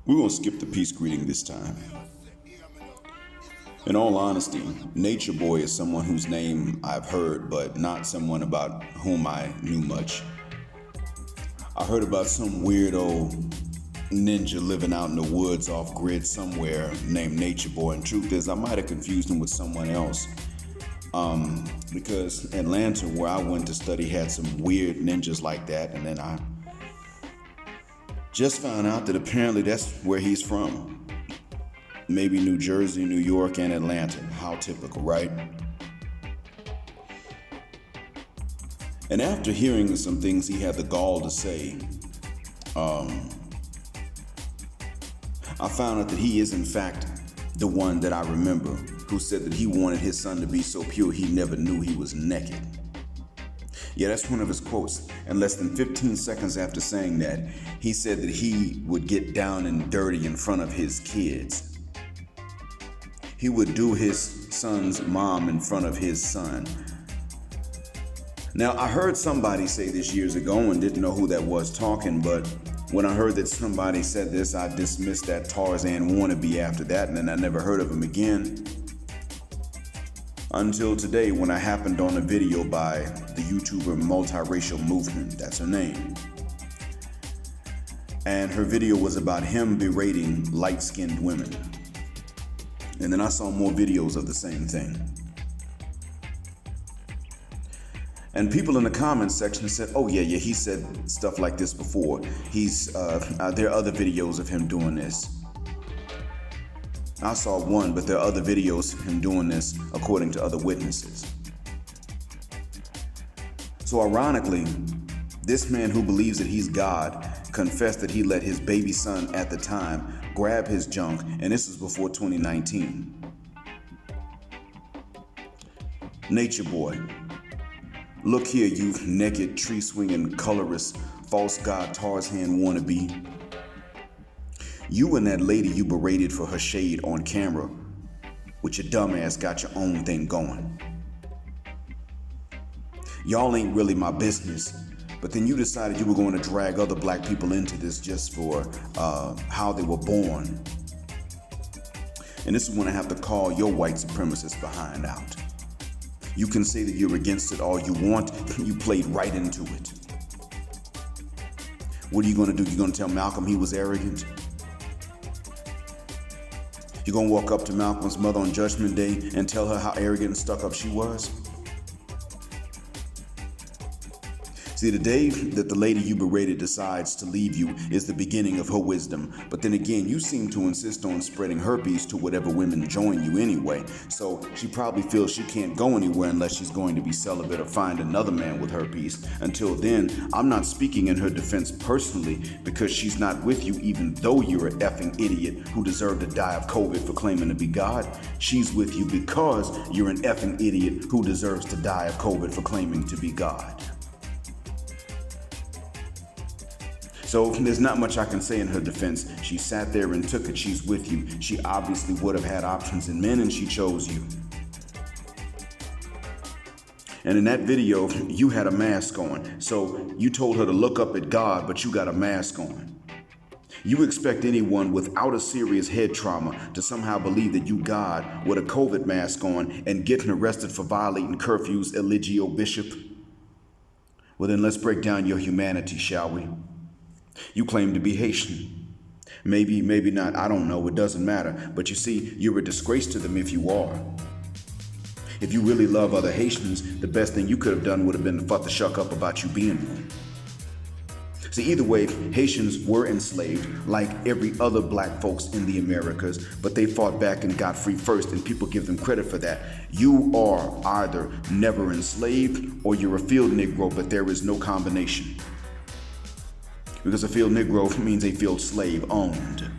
We're going to skip the peace greeting this time. In all honesty, Natureboy is someone whose name I've heard, but not someone about whom I knew much. I heard about some weirdo ninja living out in the woods off grid somewhere named Natureboy, and truth is I might have confused him with someone else. Because Atlanta, where I went to study, had some weird ninjas like that, and then I just found out that apparently that's where he's from. Maybe New Jersey, New York, and Atlanta. How typical, right? And after hearing some things he had the gall to say, I found out that he is in fact the one that I remember who said that he wanted his son to be so pure he never knew he was naked. Yeah, that's one of his quotes. And less than 15 seconds after saying that, he said that he would get down and dirty in front of his kids. He would do his son's mom in front of his son. Now, I heard somebody say this years ago and didn't know who that was talking, but when I heard that somebody said this, I dismissed that Tarzan wannabe after that, and then I never heard of him again. Until today, when I happened on a video by the YouTuber Multiracial Movement, that's her name. And her video was about him berating light-skinned women. And then I saw more videos of the same thing. And people in the comments section said, oh yeah, he said stuff like this before. There are other videos of him doing this. I saw one, but there are other videos of him doing this according to other witnesses. So ironically, this man who believes that he's God confessed that he let his baby son at the time grab his junk, and this is before 2019. Natureboy, look here, you naked tree-swinging colorist, false god Tarzan wannabe. You and that lady you berated for her shade on camera, with your dumb ass got your own thing going. Y'all ain't really my business, but then you decided you were going to drag other black people into this just for how they were born. And this is when I have to call your white supremacist behind out. You can say that you're against it all you want, you played right into it. What are you going to do? You're going to tell Malcolm he was arrogant? You're going to walk up to Malcolm's mother on Judgment Day and tell her how arrogant and stuck up she was? See, the day that the lady you berated decides to leave you is the beginning of her wisdom. But then again, you seem to insist on spreading herpes to whatever women join you anyway. So she probably feels she can't go anywhere unless she's going to be celibate or find another man with herpes. Until then, I'm not speaking in her defense personally because she's not with you even though you're an effing idiot who deserved to die of COVID for claiming to be God. She's with you because you're an effing idiot who deserves to die of COVID for claiming to be God. So there's not much I can say in her defense. She sat there and took it. She's with you. She obviously would have had options in men and she chose you. And in that video, you had a mask on. So you told her to look up at God, but you got a mask on. You expect anyone without a serious head trauma to somehow believe that you God with a COVID mask on and getting arrested for violating curfews, Eligio Bishop? Well then let's break down your humanity, shall we? You claim to be Haitian. Maybe, maybe not, I don't know, it doesn't matter. But you see, you're a disgrace to them if you are. If you really love other Haitians, the best thing you could have done would have been to fuck the shuck up about you being one. See, either way, Haitians were enslaved like every other black folks in the Americas, but they fought back and got free first, and people give them credit for that. You are either never enslaved or you're a field Negro, but there is no combination. Because a field Negro means a field slave owned.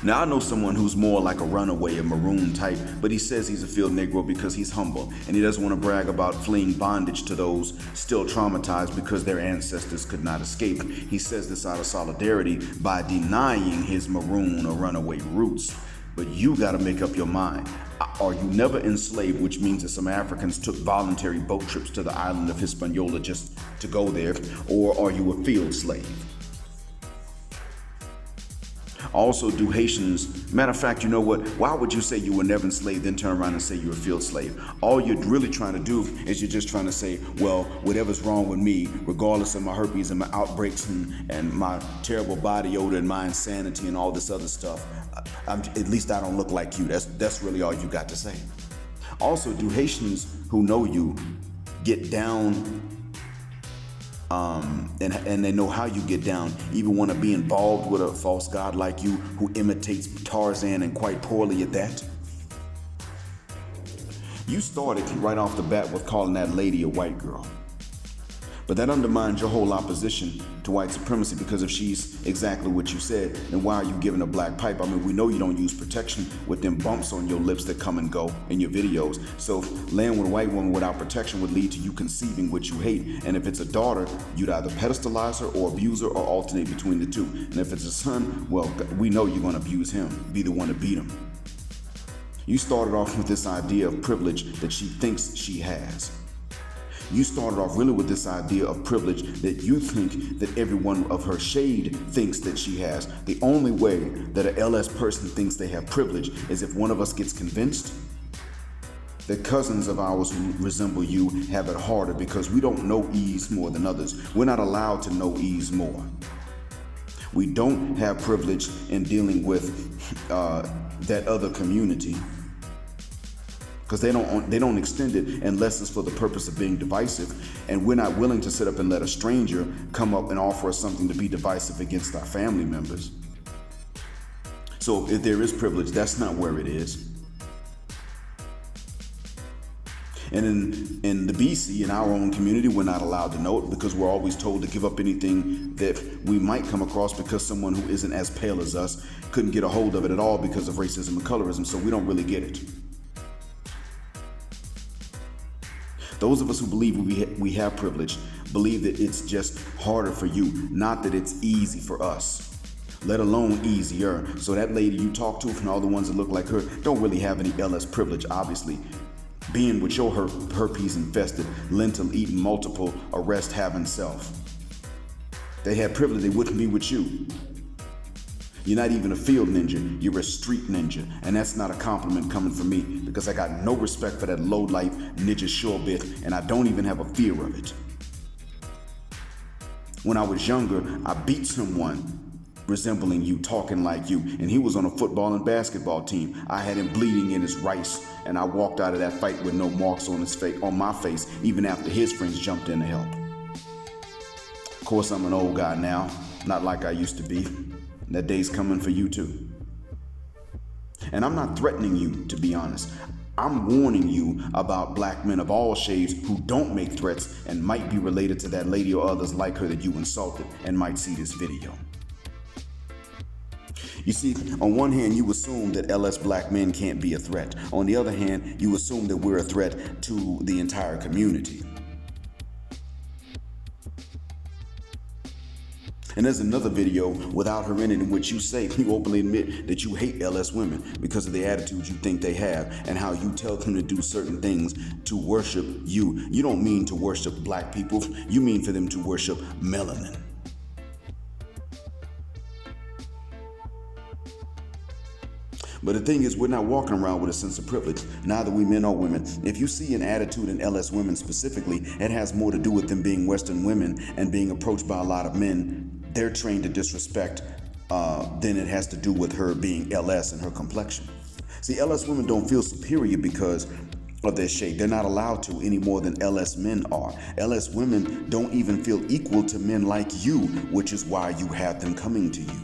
Now I know someone who's more like a runaway, a maroon type, but he says he's a field Negro because he's humble and he doesn't want to brag about fleeing bondage to those still traumatized because their ancestors could not escape. He says this out of solidarity by denying his maroon or runaway roots. But you gotta make up your mind. Are you never enslaved, which means that some Africans took voluntary boat trips to the island of Hispaniola just to go there, or are you a field slave? Also, do Haitians, matter of fact, you know what? Why would you say you were never enslaved, then turn around and say you're a field slave? All you're really trying to do is you're just trying to say, well, whatever's wrong with me, regardless of my herpes and my outbreaks and my terrible body odor and my insanity and all this other stuff, at least I don't look like you. That's really all you got to say. Also, do Haitians who know you get down and they know how you get down, even want to be involved with a false god like you who imitates Tarzan and quite poorly at that? You started right off the bat with calling that lady a white girl. But that undermines your whole opposition to white supremacy, because if she's exactly what you said, then why are you giving a black pipe? I mean, we know you don't use protection with them bumps on your lips that come and go in your videos. So laying with a white woman without protection would lead to you conceiving what you hate. And if it's a daughter, you'd either pedestalize her or abuse her or alternate between the two. And if it's a son, well, we know you're going to abuse him, be the one to beat him. You started off with this idea of privilege that she thinks she has. You started off really with this idea of privilege that you think that everyone of her shade thinks that she has. The only way that an LS person thinks they have privilege is if one of us gets convinced that cousins of ours who resemble you have it harder because we don't know ease more than others. We're not allowed to know ease more. We don't have privilege in dealing with that other community, because they don't extend it unless it's for the purpose of being divisive, and we're not willing to sit up and let a stranger come up and offer us something to be divisive against our family members. So if there is privilege, that's not where it is. And in the BC, in our own community, we're not allowed to know it because we're always told to give up anything that we might come across because someone who isn't as pale as us couldn't get a hold of it at all because of racism and colorism, so we don't really get it. Those of us who believe we have privilege believe that it's just harder for you, not that it's easy for us, let alone easier. So that lady you talk to and all the ones that look like her don't really have any LS privilege, obviously. Being with your herpes infested, lentil eating, multiple arrest having self. They had privilege, they wouldn't be with you. You're not even a field ninja, you're a street ninja. And that's not a compliment coming from me, because I got no respect for that low-life ninja sure bit, and I don't even have a fear of it. When I was younger, I beat someone resembling you, talking like you, and he was on a football and basketball team. I had him bleeding in his rice, and I walked out of that fight with no marks on his face, on my face, even after his friends jumped in to help. Of course, I'm an old guy now, not like I used to be. That day's coming for you too. And I'm not threatening you, to be honest. I'm warning you about black men of all shades who don't make threats and might be related to that lady or others like her that you insulted and might see this video. You see, on one hand, you assume that LS black men can't be a threat. On the other hand, you assume that we're a threat to the entire community. And there's another video without her in it in which you say you openly admit that you hate LS women because of the attitudes you think they have and how you tell them to do certain things to worship you. You don't mean to worship black people, you mean for them to worship melanin. But the thing is, we're not walking around with a sense of privilege, neither we men or women. If you see an attitude in LS women specifically, it has more to do with them being Western women and being approached by a lot of men they're trained to disrespect than it has to do with her being LS and her complexion. See, LS women don't feel superior because of their shade. They're not allowed to any more than LS men are. LS women don't even feel equal to men like you, which is why you have them coming to you.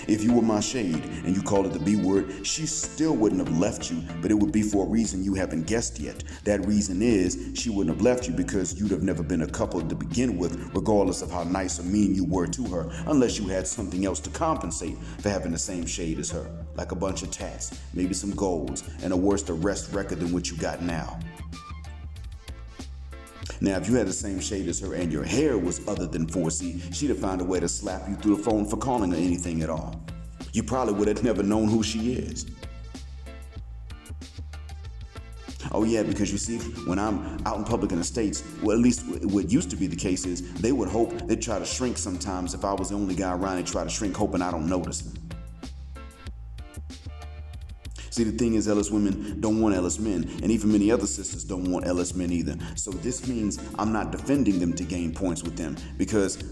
If you were my shade and you called it the B word, she still wouldn't have left you, but it would be for a reason you haven't guessed yet. That reason is she wouldn't have left you because you'd have never been a couple to begin with, regardless of how nice or mean you were to her, unless you had something else to compensate for having the same shade as her, like a bunch of tats, maybe some golds, and a worse arrest record than what you got now. Now, if you had the same shade as her and your hair was other than 4C, she'd have found a way to slap you through the phone for calling her anything at all. You probably would have never known who she is. Oh yeah, because you see, when I'm out in public in the States, well, at least what used to be the case is, they would hope they'd try to shrink sometimes. If I was the only guy around, they'd try to shrink hoping I don't notice them. See, the thing is, LS women don't want LS men, and even many other sisters don't want LS men either. So this means I'm not defending them to gain points with them, because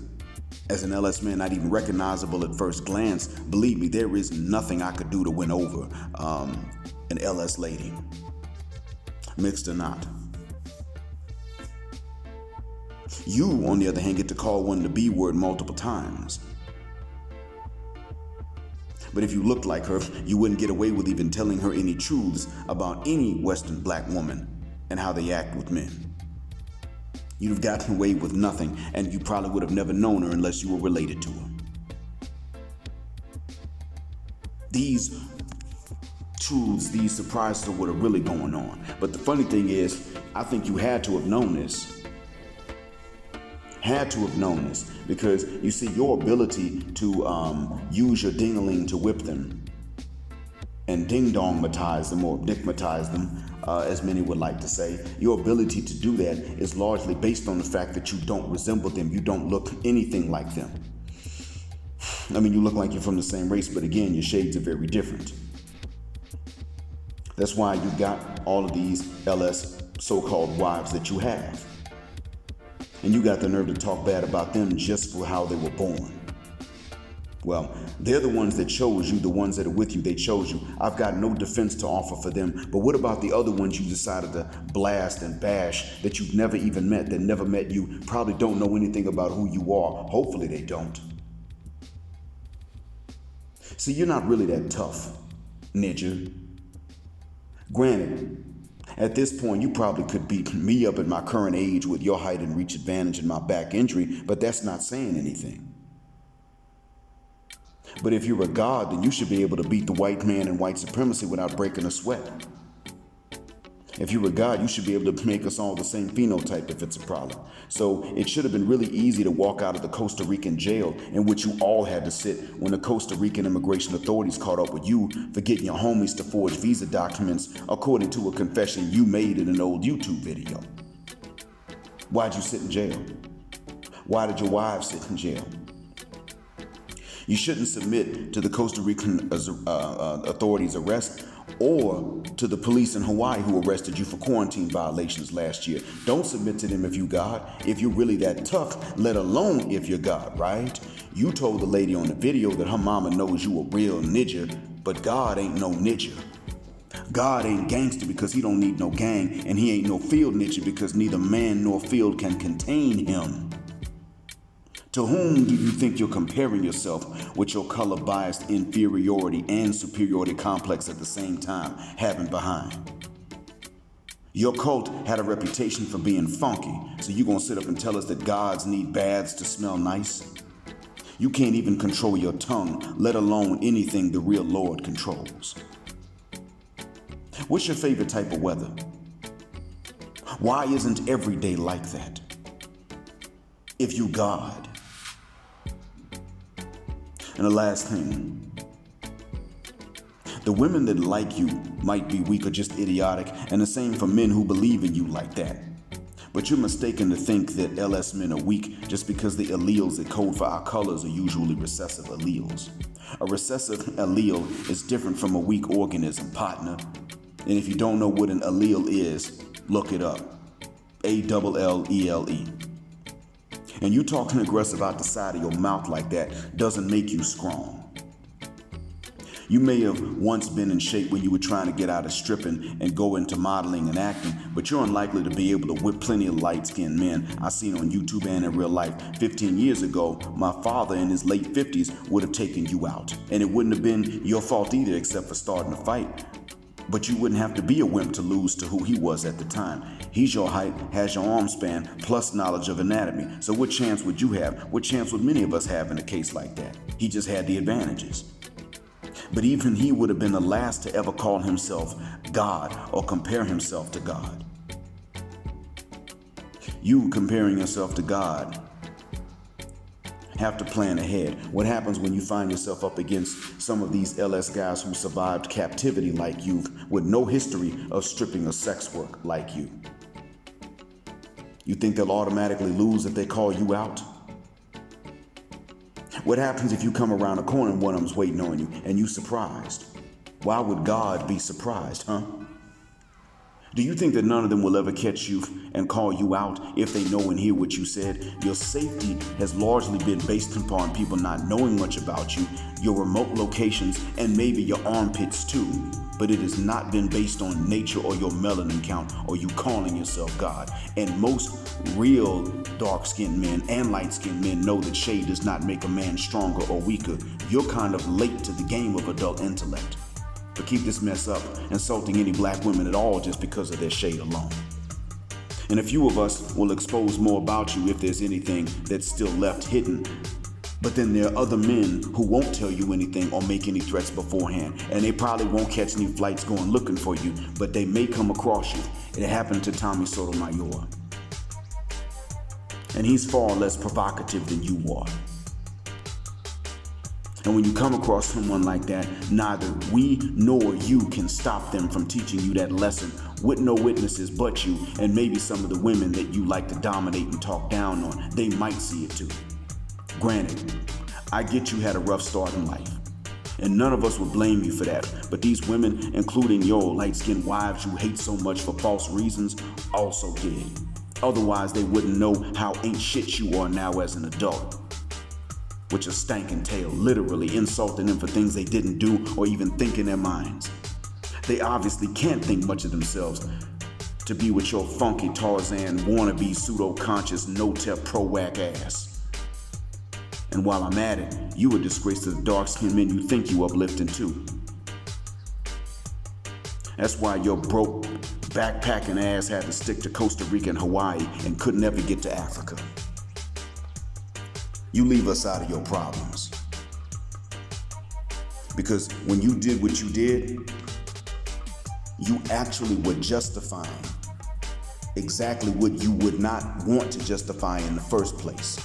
as an LS man, not even recognizable at first glance, believe me, there is nothing I could do to win over an LS lady, mixed or not. You, on the other hand, get to call one the B word multiple times. But if you looked like her, you wouldn't get away with even telling her any truths about any Western black woman and how they act with men. You'd have gotten away with nothing, and you probably would have never known her unless you were related to her. These truths, these surprises are what are really going on. But the funny thing is, I think you had to have known this. Had to have known this, because you see, your ability to use your ding-a-ling to whip them and ding-dong-matize them, or dick-matize them, as many would like to say, your ability to do that is largely based on the fact that you don't resemble them. You don't look anything like them. I mean, you look like you're from the same race, but again, your shades are very different. That's why you got all of these LS so-called wives that you have. And you got the nerve to talk bad about them just for how they were born. Well, they're the ones that chose you, the ones that are with you, they chose you. I've got no defense to offer for them. But what about the other ones you decided to blast and bash that you've never even met, that never met you, probably don't know anything about who you are? Hopefully they don't. See, you're not really that tough, ninja. Granted, at this point, you probably could beat me up at my current age with your height and reach advantage and my back injury, but that's not saying anything. But if you're a god, then you should be able to beat the white man and white supremacy without breaking a sweat. If you're a god, you should be able to make us all the same phenotype if it's a problem. So it should have been really easy to walk out of the Costa Rican jail in which you all had to sit when the Costa Rican immigration authorities caught up with you for getting your homies to forge visa documents according to a confession you made in an old YouTube video. Why'd you sit in jail? Why did your wives sit in jail? You shouldn't submit to the Costa Rican authorities' arrest or to the police in Hawaii who arrested you for quarantine violations last year. Don't submit to them if you God, if you're really that tough, let alone if you're God, right? You told the lady on the video that her mama knows you a real ninja, but God ain't no ninja. God ain't gangster because he don't need no gang, and he ain't no field ninja because neither man nor field can contain him. To whom do you think you're comparing yourself with your color-biased inferiority and superiority complex at the same time having behind? Your cult had a reputation for being funky, so you gonna sit up and tell us that gods need baths to smell nice? You can't even control your tongue, let alone anything the real Lord controls. What's your favorite type of weather? Why isn't every day like that? If you God. And the last thing, the women that like you might be weak or just idiotic, and the same for men who believe in you like that. But you're mistaken to think that LS men are weak just because the alleles that code for our colors are usually recessive alleles. A recessive allele is different from a weak organism, partner. And if you don't know what an allele is, look it up. ALLELE. And you talking aggressive out the side of your mouth like that doesn't make you strong. You may have once been in shape when you were trying to get out of stripping and go into modeling and acting, but you're unlikely to be able to whip plenty of light-skinned men I've seen on YouTube and in real life. 15 years ago, my father in his late 50s would have taken you out. And it wouldn't have been your fault either except for starting a fight. But you wouldn't have to be a wimp to lose to who he was at the time. He's your height, has your arm span, plus knowledge of anatomy. So what chance would you have? What chance would many of us have in a case like that? He just had the advantages. But even he would have been the last to ever call himself God or compare himself to God. You comparing yourself to God have to plan ahead. What happens when you find yourself up against some of these LS guys who survived captivity like you, with no history of stripping or sex work like you? You think they'll automatically lose if they call you out? What happens if you come around a corner and one of them's waiting on you and you surprised? Why would God be surprised, huh? Do you think that none of them will ever catch you and call you out if they know and hear what you said? Your safety has largely been based upon people not knowing much about you, your remote locations, and maybe your armpits too. But it has not been based on nature or your melanin count or you calling yourself God. And most real dark-skinned men and light-skinned men know that shade does not make a man stronger or weaker. You're kind of late to the game of adult intellect. But keep this mess up, insulting any black women at all just because of their shade alone. And a few of us will expose more about you if there's anything that's still left hidden. But then there are other men who won't tell you anything or make any threats beforehand. And they probably won't catch any flights going looking for you, but they may come across you. It happened to Tommy Sotomayor. And he's far less provocative than you are. And when you come across someone like that, neither we nor you can stop them from teaching you that lesson with no witnesses but you and maybe some of the women that you like to dominate and talk down on. They might see it too. Granted, I get you had a rough start in life, and none of us would blame you for that. But these women, including your light-skinned wives you hate so much for false reasons, also did. Otherwise, they wouldn't know how ain't shit you are now as an adult. With your stankin' tail, literally insulting them for things they didn't do or even think in their minds. They obviously can't think much of themselves to be with your funky Tarzan wannabe pseudo-conscious no-tep pro-whack ass. And while I'm at it, you a disgrace to the dark-skinned men you think you uplifting too. That's why your broke, backpacking ass had to stick to Costa Rica and Hawaii and couldn't ever get to Africa. You leave us out of your problems. Because when you did what you did, you actually were justifying exactly what you would not want to justify in the first place.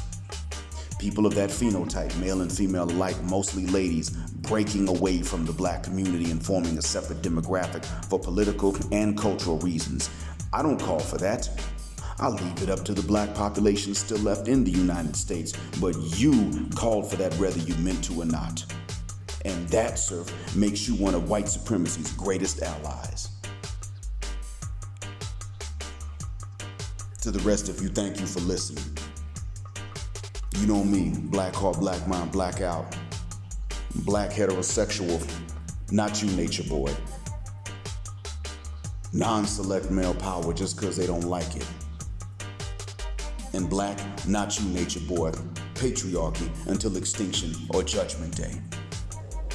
People of that phenotype, male and female alike, mostly ladies, breaking away from the black community and forming a separate demographic for political and cultural reasons. I don't call for that. I'll leave it up to the black population still left in the United States, but you called for that whether you meant to or not. And that, sir, makes you one of white supremacy's greatest allies. To the rest of you, thank you for listening. You know me, black heart, black mind, black out. Black heterosexual, not you, Natureboy. Non-select male power just because they don't like it. And black, not you, Natureboy. Patriarchy until extinction or judgment day.